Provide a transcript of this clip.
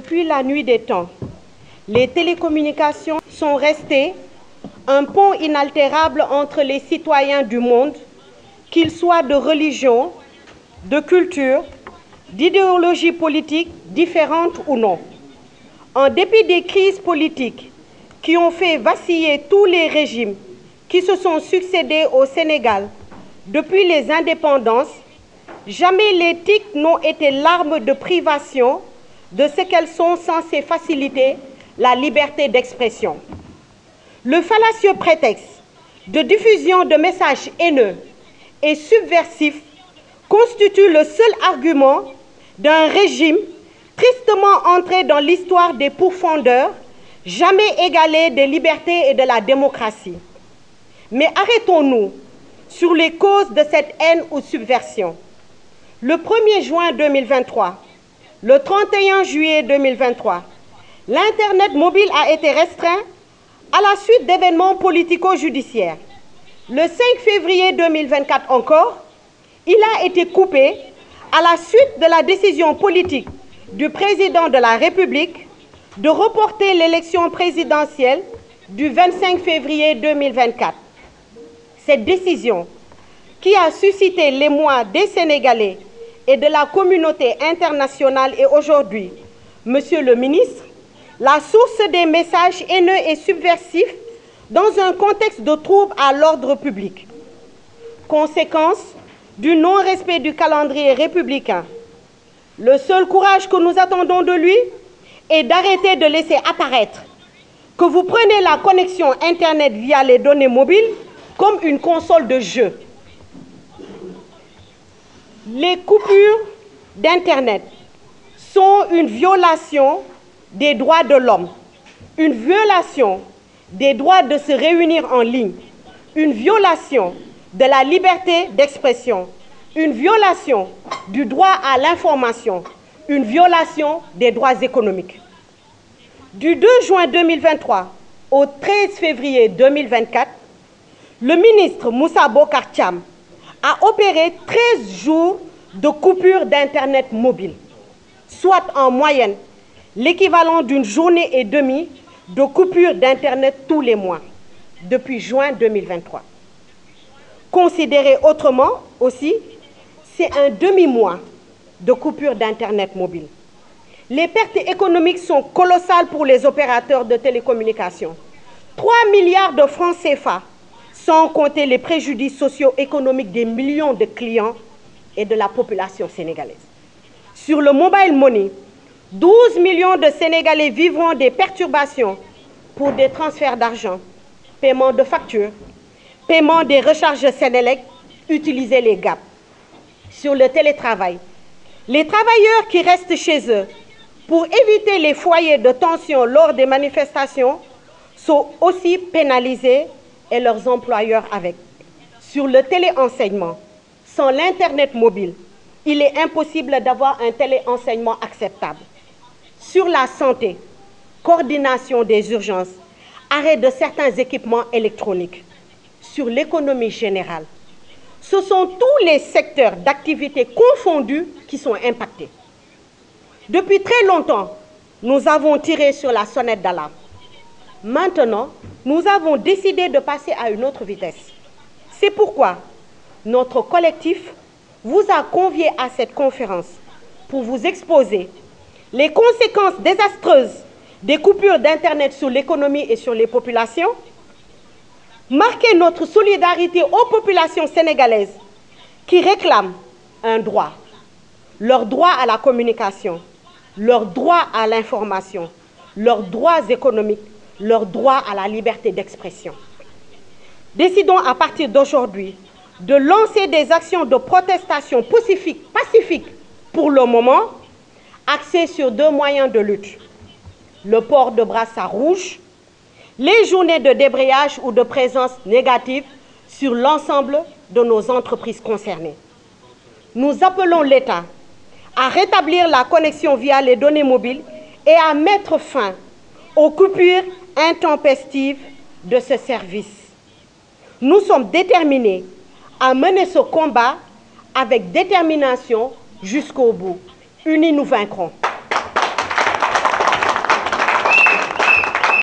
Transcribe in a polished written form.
Depuis la nuit des temps, les télécommunications sont restées un pont inaltérable entre les citoyens du monde, qu'ils soient de religion, de culture, d'idéologie politique différentes ou non. En dépit des crises politiques qui ont fait vaciller tous les régimes qui se sont succédés au Sénégal depuis les indépendances, jamais les TIC n'ont été l'arme de privation de ce qu'elles sont censées faciliter, la liberté d'expression. Le fallacieux prétexte de diffusion de messages haineux et subversifs constitue le seul argument d'un régime tristement entré dans l'histoire des pourfendeurs, jamais égalé des libertés et de la démocratie. Mais arrêtons-nous sur les causes de cette haine ou subversion. Le 1er juin 2023, le 31 juillet 2023, l'Internet mobile a été restreint à la suite d'événements politico-judiciaires. Le 5 février 2024 encore, il a été coupé à la suite de la décision politique du président de la République de reporter l'élection présidentielle du 25 février 2024. Cette décision, qui a suscité l'émoi des Sénégalais et de la communauté internationale, est aujourd'hui, Monsieur le ministre, la source des messages haineux et subversifs dans un contexte de trouble à l'ordre public. Conséquence du non-respect du calendrier républicain. Le seul courage que nous attendons de lui est d'arrêter de laisser apparaître que vous prenez la connexion Internet via les données mobiles comme une console de jeu. Les coupures d'Internet sont une violation des droits de l'homme, une violation des droits de se réunir en ligne, une violation de la liberté d'expression, une violation du droit à l'information, une violation des droits économiques. Du 2 juin 2023 au 13 février 2024, le ministre Moussa Bocar Thiam a opéré 13 jours de coupure d'Internet mobile, soit en moyenne l'équivalent d'une journée et demie de coupure d'Internet tous les mois, depuis juin 2023. Considéré autrement aussi, c'est un demi-mois de coupure d'Internet mobile. Les pertes économiques sont colossales pour les opérateurs de télécommunications. 3 milliards de francs CFA, sans compter les préjudices socio-économiques des millions de clients et de la population sénégalaise. Sur le mobile money, 12 millions de Sénégalais vivront des perturbations pour des transferts d'argent, paiement de factures, paiement des recharges Sénélec, utiliser les GAP. Sur le télétravail, les travailleurs qui restent chez eux pour éviter les foyers de tension lors des manifestations sont aussi pénalisés et leurs employeurs avec. Sur le téléenseignement, sans l'Internet mobile, il est impossible d'avoir un téléenseignement acceptable. Sur la santé, coordination des urgences, arrêt de certains équipements électroniques. Sur l'économie générale, ce sont tous les secteurs d'activité confondus qui sont impactés. Depuis très longtemps, nous avons tiré sur la sonnette d'alarme. Maintenant, nous avons décidé de passer à une autre vitesse. C'est pourquoi notre collectif vous a convié à cette conférence pour vous exposer les conséquences désastreuses des coupures d'Internet sur l'économie et sur les populations, marquer notre solidarité aux populations sénégalaises qui réclament un droit, leur droit à la communication, leur droit à l'information, leurs droits économiques, leur droit à la liberté d'expression. Décidons à partir d'aujourd'hui de lancer des actions de protestation pacifiques pour le moment, axées sur 2 moyens de lutte: le port de brassard rouge, les journées de débrayage ou de présence négative sur l'ensemble de nos entreprises concernées. Nous appelons l'État à rétablir la connexion via les données mobiles et à mettre fin aux coupures intempestives de ce service. Nous sommes déterminés à mener ce combat avec détermination jusqu'au bout. Unis, nous vaincrons.